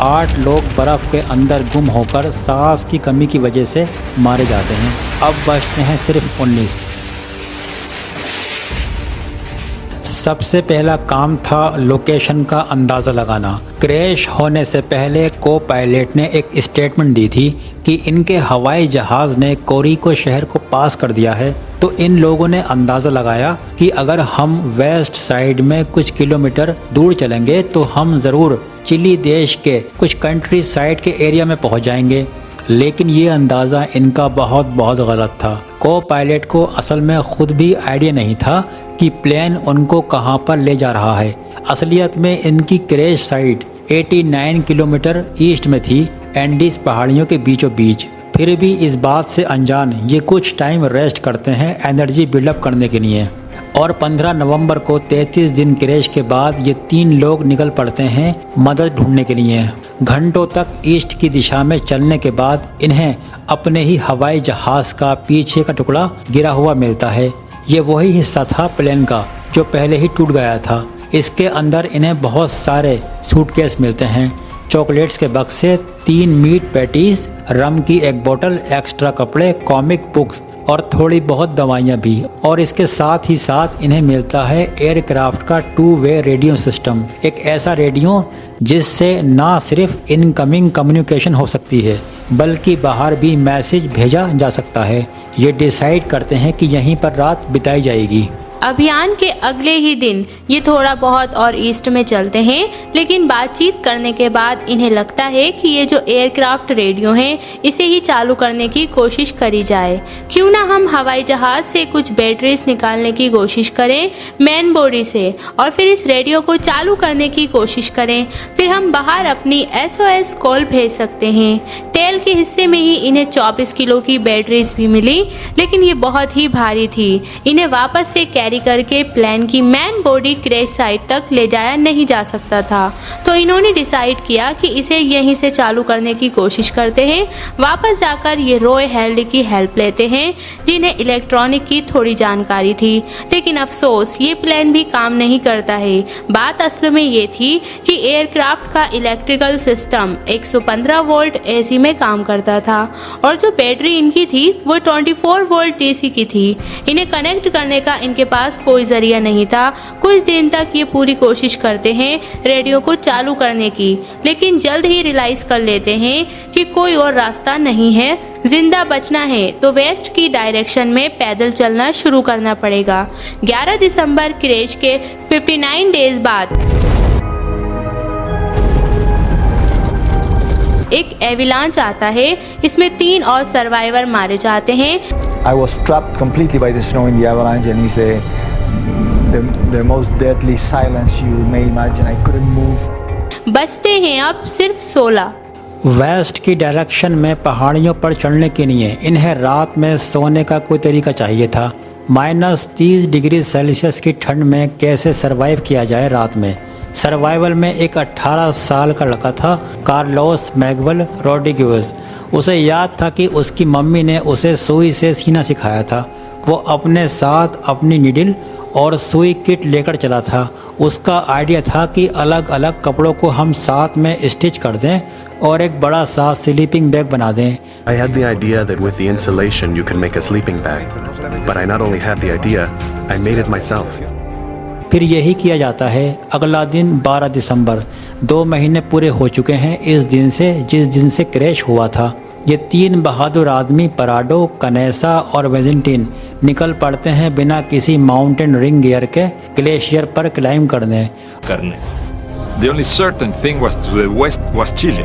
8 लोग बर्फ़ के अंदर गुम होकर सांस की कमी की वजह से मारे जाते हैं। अब बचते हैं सिर्फ 19। सबसे पहला काम था लोकेशन का अंदाज़ा लगाना। क्रैश होने से पहले को पायलट ने एक स्टेटमेंट दी थी कि इनके हवाई जहाज़ ने कोरिको शहर को पास कर दिया है। तो इन लोगों ने अंदाज़ा लगाया कि अगर हम वेस्ट साइड में कुछ किलोमीटर दूर चलेंगे तो हम ज़रूर चिली देश के कुछ कंट्री साइड के एरिया में पहुंच जाएंगे। लेकिन ये अंदाज़ा इनका बहुत गलत था। को पायलट को असल में खुद भी आइडिया नहीं था कि प्लेन उनको कहां पर ले जा रहा है। असलियत में इनकी क्रैश साइट 89 किलोमीटर ईस्ट में थी, एंडीज पहाड़ियों के बीचों बीच। फिर भी इस बात से अनजान ये कुछ टाइम रेस्ट करते हैं एनर्जी बिल्डअप करने के लिए। और 15 नवंबर को 33 दिन क्रैश के बाद ये 3 लोग निकल पड़ते हैं मदद ढूंढने के लिए। घंटों तक ईस्ट की दिशा में चलने के बाद इन्हें अपने ही हवाई जहाज़ का पीछे का टुकड़ा गिरा हुआ मिलता है। ये वही हिस्सा था प्लेन का जो पहले ही टूट गया था। इसके अंदर इन्हें बहुत सारे सूटकेस मिलते हैं, चॉकलेट्स के बक्से, 3 मीट पैटीज, रम की एक बोतल, एक्स्ट्रा कपड़े, कॉमिक बुक्स और थोड़ी बहुत दवाइयाँ भी। और इसके साथ ही साथ इन्हें मिलता है एयरक्राफ्ट का 2-वे रेडियो सिस्टम, एक ऐसा रेडियो जिससे ना सिर्फ इनकमिंग कम्युनिकेशन हो सकती है बल्कि बाहर भी मैसेज भेजा जा सकता है। ये डिसाइड करते हैं कि यहीं पर रात बिताई जाएगी। अभियान के अगले ही दिन ये थोड़ा बहुत और ईस्ट में चलते हैं, लेकिन बातचीत करने के बाद इन्हें लगता है कि ये जो एयरक्राफ्ट रेडियो है इसे ही चालू करने की कोशिश करी जाए। क्यों ना हम हवाई जहाज़ से कुछ बैटरीज निकालने की कोशिश करें मेन बॉडी से और फिर इस रेडियो को चालू करने की कोशिश करें। फिर हम बाहर अपनी SOS कॉल भेज सकते हैं। टेल के हिस्से में ही इन्हें 24 किलो की बैटरीज भी मिली, लेकिन ये बहुत ही भारी थी। इन्हें वापस से कैरी करके प्लेन की मैन बॉडी क्रैश साइट तक ले जाया नहीं जा सकता था। तो इन्होंने डिसाइड किया कि इसे यहीं से चालू करने की कोशिश करते हैं। वापस जाकर ये रॉय हेल्ड की हेल्प लेते हैं जिन्हें इलेक्ट्रॉनिक की थोड़ी जानकारी थी, लेकिन अफसोस ये प्लेन भी काम नहीं करता है। बात असल में ये थी कि एयरक्राफ्ट का इलेक्ट्रिकल सिस्टम 115 वोल्ट AC में काम करता था और जो बैटरी इनकी थी वो 24 वोल्ट DC की थी। इन्हें कनेक्ट करने का इनके पास कोई जरिया नहीं था। कुछ दिन तक ये पूरी कोशिश करते हैं रेडियो को चालू करने की, लेकिन जल्द ही रियलाइज कर लेते हैं कि कोई और रास्ता नहीं है। जिंदा बचना है तो वेस्ट की डायरेक्शन में पैदल चलना शुरू करना पड़ेगा। 11 दिसंबर क्रैश के 59 डेज बाद एक एविलांच आता है। इसमें 3 और सर्वाइवर मारे जाते हैं। I was trapped completely by the snow in the avalanche, and it's the most deadly silence you may imagine. I couldn't move. बचते हैं अब सिर्फ 16। वेस्ट की डायरेक्शन में पहाड़ियों पर चढ़ने के लिए इन्हें रात में सोने का कोई तरीका चाहिए था। -30 डिग्री सेल्सियस की ठंड में कैसे सरवाइव किया जाए रात में। सर्वाइवल में एक 18 साल का लड़का था, कार्लोस मैगवल रोड्रिगेज। उसे याद था कि उसकी मम्मी ने उसे सुई से सीना सिखाया था। वो अपने साथ अपनी नीडल और सुई किट लेकर चला था। उसका आइडिया था कि अलग अलग कपड़ों को हम साथ में स्टिच कर दें और एक बड़ा सा स्लीपिंग बैग बना दें। I had the idea that with the insulation you can make a sleeping bag, but I not only had the idea, I made it myself. फिर यही किया जाता है। अगला दिन 12 दिसंबर, 2 महीने पूरे हो चुके हैं इस दिन से जिस दिन से क्रैश हुआ था। ये 3 बहादुर आदमी पराडो, कनेसा और वेजिंटीन निकल पड़ते हैं बिना किसी माउंटेन रिंग गियर के ग्लेशियर पर क्लाइंब करने। The only certain thing was to the west was Chile.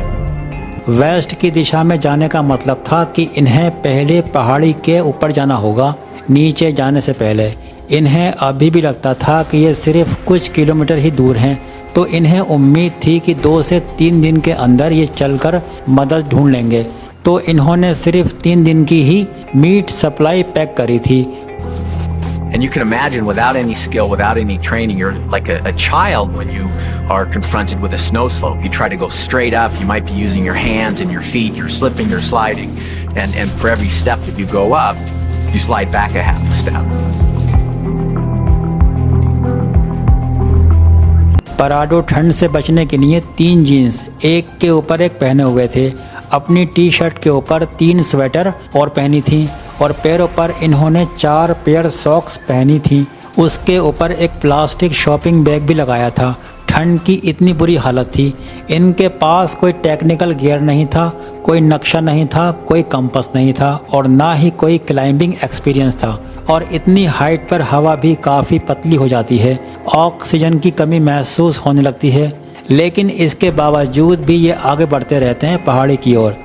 West की दिशा में जाने का मतलब था कि इन्हें पहले पहाड़ी के ऊपर जाना होगा। नीचे जाने से पहले इन्हें अभी भी लगता था कि ये सिर्फ कुछ किलोमीटर ही दूर हैं, तो इन्हें उम्मीद थी कि 2 से 3 दिन के अंदर ये चलकर मदद ढूंढ लेंगे। तो इन्होंने सिर्फ 3 दिन की ही मीट सप्लाई पैक करी थी। And you can imagine, without any skill, without any training, you're like a child when you are confronted with a snow slope. You try to go straight up, you might be using your hands and your feet, you're slipping, you're sliding, and for every step that you go up, you slide back a half a step. पराडो ठंड से बचने के लिए 3 jeans एक के ऊपर एक पहने हुए थे, अपनी टी शर्ट के ऊपर 3 स्वेटर और पहनी थी और पैरों पर इन्होंने 4 पेयर सॉक्स पहनी थी। उसके ऊपर एक प्लास्टिक शॉपिंग बैग भी लगाया था। ठंड की इतनी बुरी हालत थी। इनके पास कोई टेक्निकल गियर नहीं था, कोई नक्शा नहीं था, कोई कंपास नहीं था और ना ही कोई क्लाइंबिंग एक्सपीरियंस था। और इतनी हाइट पर हवा भी काफ़ी पतली हो जाती है, ऑक्सीजन की कमी महसूस होने लगती है। लेकिन इसके बावजूद भी ये आगे बढ़ते रहते हैं पहाड़ी की ओर।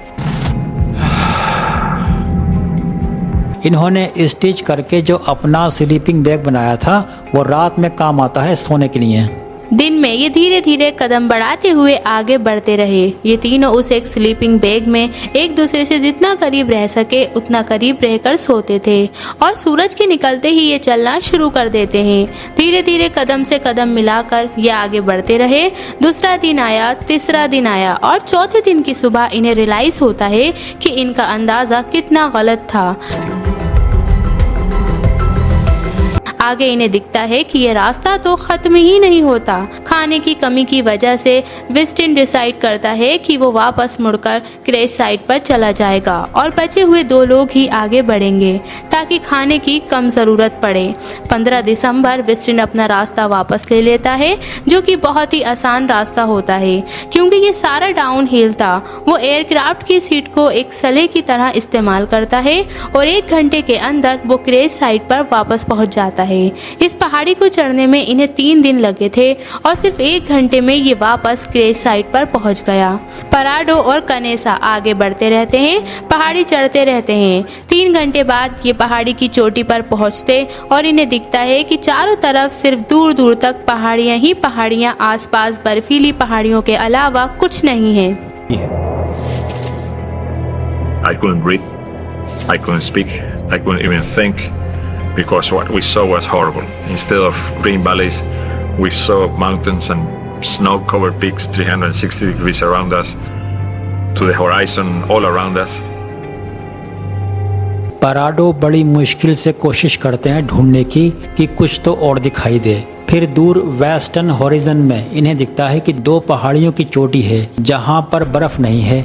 इन्होंने स्टिच करके जो अपना स्लीपिंग बैग बनाया था वो रात में काम आता है सोने के लिए। दिन में ये धीरे धीरे कदम बढ़ाते हुए आगे बढ़ते रहे। ये तीनों उस एक स्लीपिंग बैग में एक दूसरे से जितना करीब रह सके उतना करीब रहकर सोते थे और सूरज के निकलते ही ये चलना शुरू कर देते हैं। धीरे धीरे कदम से कदम मिलाकर ये आगे बढ़ते रहे। दूसरा दिन आया, तीसरा दिन आया और चौथे दिन की सुबह इन्हें रियलाइज होता है कि इनका अंदाज़ा कितना गलत था। आगे इन्हें दिखता है कि ये रास्ता तो खत्म ही नहीं होता। खाने की कमी की वजह से विस्टिन डिसाइड करता है कि वो वापस मुड़कर क्रैश साइट पर चला जाएगा और बचे हुए 2 लोग ही आगे बढ़ेंगे ताकि खाने की कम ज़रूरत पड़े। 15 दिसंबर विस्टिन अपना रास्ता वापस ले लेता है, जो कि बहुत ही आसान रास्ता होता है क्योंकि ये सारा डाउन हिल था। वो एयरक्राफ्ट की सीट को एक सले की तरह इस्तेमाल करता है और 1 घंटे के अंदर वो क्रैश साइट पर वापस पहुंच जाता है। इस पहाड़ी को चढ़ने में इन्हें 3 दिन लगे थे और सिर्फ 1 घंटे में ये वापस क्रैश साइट पर पहुंच गया। पराडो और कनेसा आगे बढ़ते रहते हैं, पहाड़ी चढ़ते रहते हैं। 3 घंटे बाद ये पहाड़ी की चोटी पर पहुंचते और इन्हें दिखता है कि चारों तरफ सिर्फ दूर दूर तक पहाड़ियां ही पहाड़ियां, आसपास बर्फीली पहाड़ियों के अलावा कुछ नहीं है। I couldn't breathe. I couldn't speak. I couldn't even think because what we saw was horrible. Instead of green valleys, we saw mountains and snow-covered peaks 360 degrees around us, to the horizon all around us. पराडो बड़ी मुश्किल से कोशिश करते हैं ढूंढने की कि कुछ तो और दिखाई दे। फिर दूर वेस्टर्न हॉरिजन में इन्हें दिखता है कि 2 पहाड़ियों की चोटी है जहां पर बर्फ नहीं है।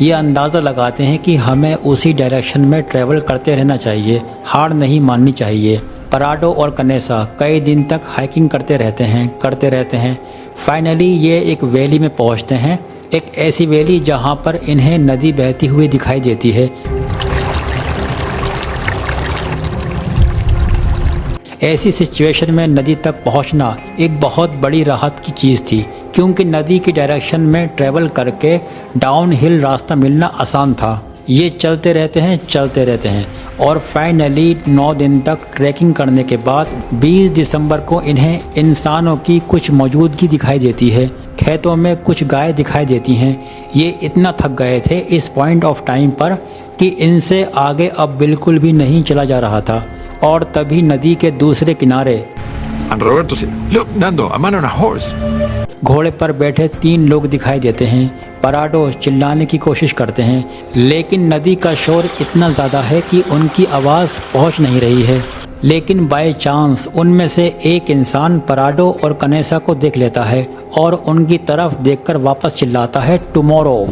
ये अंदाज़ा लगाते हैं कि हमें उसी डायरेक्शन में ट्रैवल करते रहना चाहिए, हार नहीं माननी चाहिए। पराडो और कनेसा कई दिन तक हाइकिंग करते रहते हैं। फाइनली ये एक वैली में पहुंचते हैं, एक ऐसी वैली जहां पर इन्हें नदी बहती हुई दिखाई देती है। ऐसी सिचुएशन में नदी तक पहुंचना एक बहुत बड़ी राहत की चीज़ थी क्योंकि नदी की डायरेक्शन में ट्रैवल करके डाउन हिल रास्ता मिलना आसान था। ये चलते रहते हैं और फाइनली 9 दिन तक ट्रैकिंग करने के बाद 20 दिसंबर को इन्हें इंसानों की कुछ मौजूदगी दिखाई देती है। खेतों में कुछ गाय दिखाई देती हैं। ये इतना थक गए थे इस पॉइंट ऑफ टाइम पर कि इनसे आगे अब बिल्कुल भी नहीं चला जा रहा था। और तभी नदी के दूसरे किनारे And Roberto said, "Look, Nando, a man on a horse." घोड़े पर बैठे 3 लोग दिखाई देते हैं। पराडो चिल्लाने की कोशिश करते हैं लेकिन नदी का शोर इतना ज़्यादा है कि उनकी आवाज़ पहुंच नहीं रही है। लेकिन बाय चांस उनमें से एक इंसान पराडो और कनेसा को देख लेता है और उनकी तरफ देखकर वापस चिल्लाता है, "टुमारो।"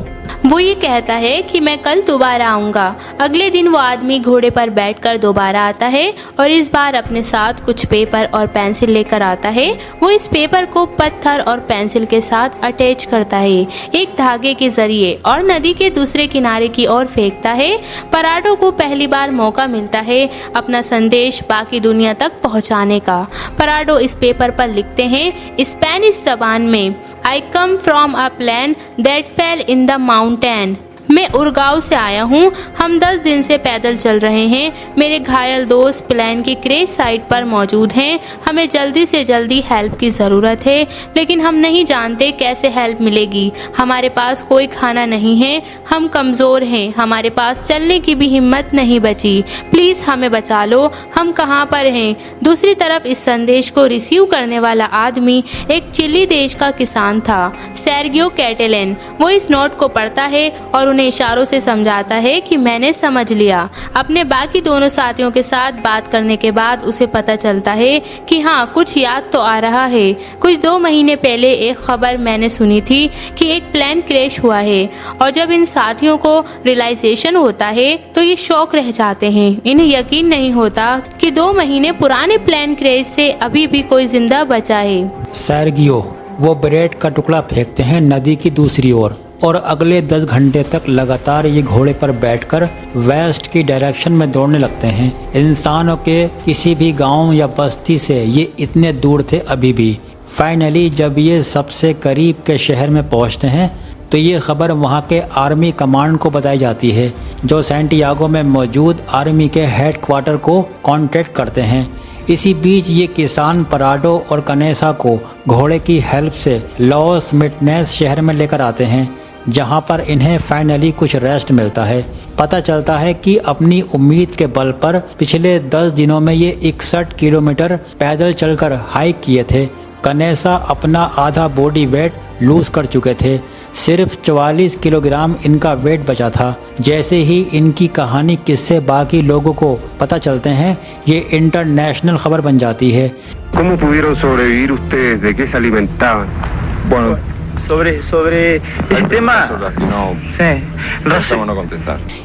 वो ये कहता है कि मैं कल दोबारा आऊँगा। अगले दिन वो आदमी घोड़े पर बैठकर दोबारा आता है और इस बार अपने साथ कुछ पेपर और पेंसिल लेकर आता है। वो इस पेपर को पत्थर और पेंसिल के साथ अटैच करता है एक धागे के जरिए और नदी के दूसरे किनारे की ओर फेंकता है। पराडो को पहली बार मौका मिलता है अपना संदेश बाकी दुनिया तक पहुंचाने का। पराडो इस पेपर पर लिखते हैं स्पेनिश ज़बान में, I come from a plan that fell in the mountain. मैं उरगाव से आया हूँ। हम 10 दिन से पैदल चल रहे हैं। मेरे घायल दोस्त प्लान की क्रैश साइट पर मौजूद हैं। हमें जल्दी से जल्दी हेल्प की ज़रूरत है लेकिन हम नहीं जानते कैसे हेल्प मिलेगी। हमारे पास कोई खाना नहीं है, हम कमज़ोर हैं, हमारे पास चलने की भी हिम्मत नहीं बची। प्लीज़ हमें बचा लो, हम कहाँ पर हैं। दूसरी तरफ इस संदेश को रिसीव करने वाला आदमी एक चिली देश का किसान था, सेर्गियो कैटेलन। वो इस नोट को पढ़ता है और उन्हें इशारों से समझाता है कि मैंने समझ लिया। अपने बाकी दोनों साथियों के साथ बात करने के बाद उसे पता चलता है कि हाँ, कुछ याद तो आ रहा है। कुछ 2 महीने पहले एक खबर मैंने सुनी थी कि एक प्लेन क्रैश हुआ है, और जब इन साथियों को रियलाइजेशन होता है तो ये शॉक रह जाते हैं। इन्हें यकीन नहीं होता कि 2 महीने पुराने प्लेन क्रैश से अभी भी कोई जिंदा बचा है। सर्गियो वो ब्रेड का टुकड़ा फेंकते हैं नदी की दूसरी ओर, और अगले 10 घंटे तक लगातार ये घोड़े पर बैठकर वेस्ट की डायरेक्शन में दौड़ने लगते हैं। इंसानों के किसी भी गांव या बस्ती से ये इतने दूर थे अभी भी। फाइनली जब ये सबसे करीब के शहर में पहुंचते हैं तो ये खबर वहाँ के आर्मी कमांड को बताई जाती है, जो सैंटियागो में मौजूद आर्मी के हेडक्वार्टर को कांटेक्ट करते हैं। इसी बीच ये किसान पराडो और कनेसा को घोड़े की हेल्प से लॉस मिटनेस शहर में लेकर आते हैं, जहां पर इन्हें फाइनली कुछ रेस्ट मिलता है। पता चलता है कि अपनी उम्मीद के बल पर पिछले 10 दिनों में ये 61 किलोमीटर पैदल चलकर हाइक किए थे। कनेसा अपना आधा बॉडी वेट लूज कर चुके थे, सिर्फ 44 किलोग्राम इनका वेट बचा था। जैसे ही इनकी कहानी किस्से बाकी लोगों को पता चलते हैं, ये इंटरनेशनल खबर बन जाती है। ¿Cómo pudieron sobrevivir ustedes? ¿De qué se alimentaban? Bueno, sobre ese tema. Sí.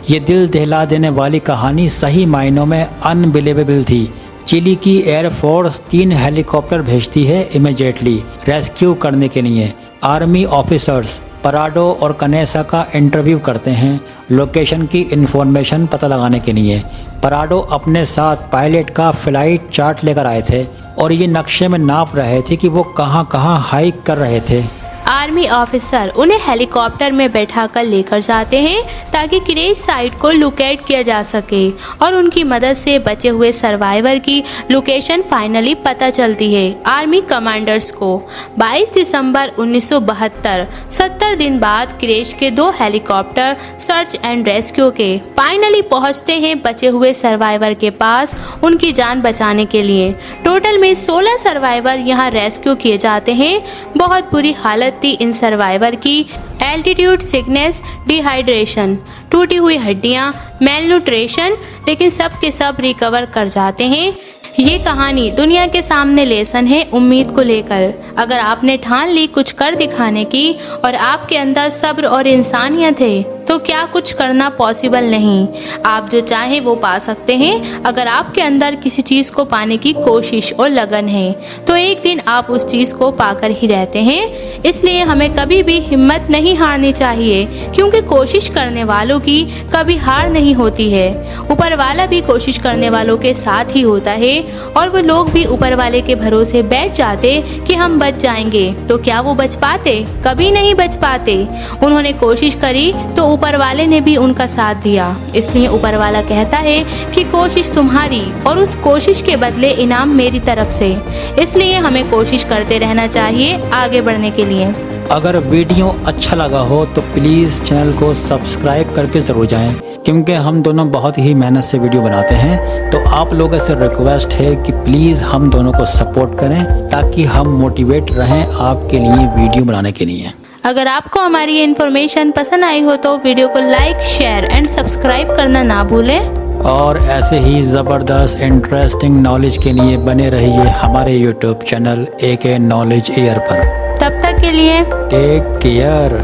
ये दिल दहला देने वाली कहानी सही मायनों में अनबिलीवेबल थी। चिली की एयरफोर्स 3 हेलीकॉप्टर भेजती है इमीडिएटली रेस्क्यू करने के लिए। आर्मी ऑफिसर्स पराडो और कनेसा का इंटरव्यू करते हैं लोकेशन की इन्फॉर्मेशन पता लगाने के लिए। पराडो अपने साथ पायलट का फ्लाइट चार्ट लेकर आए थे और ये नक्शे में नाप रहे थे कि वो कहाँ कहाँ हाइक कर रहे थे। आर्मी ऑफिसर उन्हें हेलीकॉप्टर में बैठाकर लेकर जाते हैं ताकि क्रैश साइट को लोकेट किया जा सके, और उनकी मदद से बचे हुए सर्वाइवर की लोकेशन फाइनली पता चलती है आर्मी कमांडर्स को। 22 दिसंबर 1972, 70 दिन बाद क्रैश के 2 हेलीकॉप्टर सर्च एंड रेस्क्यू के फाइनली पहुंचते हैं बचे हुए सर्वाइवर के पास उनकी जान बचाने के लिए। टोटल में 16 सर्वाइवर यहाँ रेस्क्यू किए जाते हैं। बहुत बुरी हालत थी इन सर्वाइवर की। एल्टीट्यूड सिकनेस, डिहाइड्रेशन, टूटी हुई हड्डियां, मेलन्यूट्रिशन, लेकिन सब के सब रिकवर कर जाते हैं। ये कहानी दुनिया के सामने लेसन है उम्मीद को लेकर। अगर आपने ठान ली कुछ कर दिखाने की और आपके अंदर सब्र और इंसानियत है तो क्या कुछ करना पॉसिबल नहीं। आप जो चाहें वो पा सकते हैं। अगर आपके अंदर किसी चीज़ को पाने की कोशिश और लगन है तो एक दिन आप उस चीज़ को पाकर ही रहते हैं। इसलिए हमें कभी भी हिम्मत नहीं हारनी चाहिए, क्योंकि कोशिश करने वालों की कभी हार नहीं होती है। ऊपर वाला भी कोशिश करने वालों के साथ ही होता है, और वो लोग भी ऊपर वाले के भरोसे बैठ जाते कि हम बच जाएंगे, तो क्या वो बच पाते? कभी नहीं बच पाते। उन्होंने कोशिश करी तो ऊपर वाले ने भी उनका साथ दिया। इसलिए ऊपर वाला कहता है कि कोशिश तुम्हारी और उस कोशिश के बदले इनाम मेरी तरफ से। इसलिए हमें कोशिश करते रहना चाहिए आगे बढ़ने के लिए। अगर वीडियो अच्छा लगा हो तो प्लीज़ चैनल को सब्सक्राइब करके ज़रूर जाएं, क्योंकि हम दोनों बहुत ही मेहनत से वीडियो बनाते हैं। तो आप लोगों से रिक्वेस्ट है कि प्लीज़ हम दोनों को सपोर्ट करें ताकि हम मोटिवेट रहें आपके लिए वीडियो बनाने के लिए। अगर आपको हमारी ये इन्फॉर्मेशन पसंद आई हो तो वीडियो को लाइक, शेयर एंड सब्सक्राइब करना ना भूलें। और ऐसे ही ज़बरदस्त इंटरेस्टिंग नॉलेज के लिए बने रहिए हमारे YouTube channel AK knowledge air पर। तब तक के लिए टेक केयर।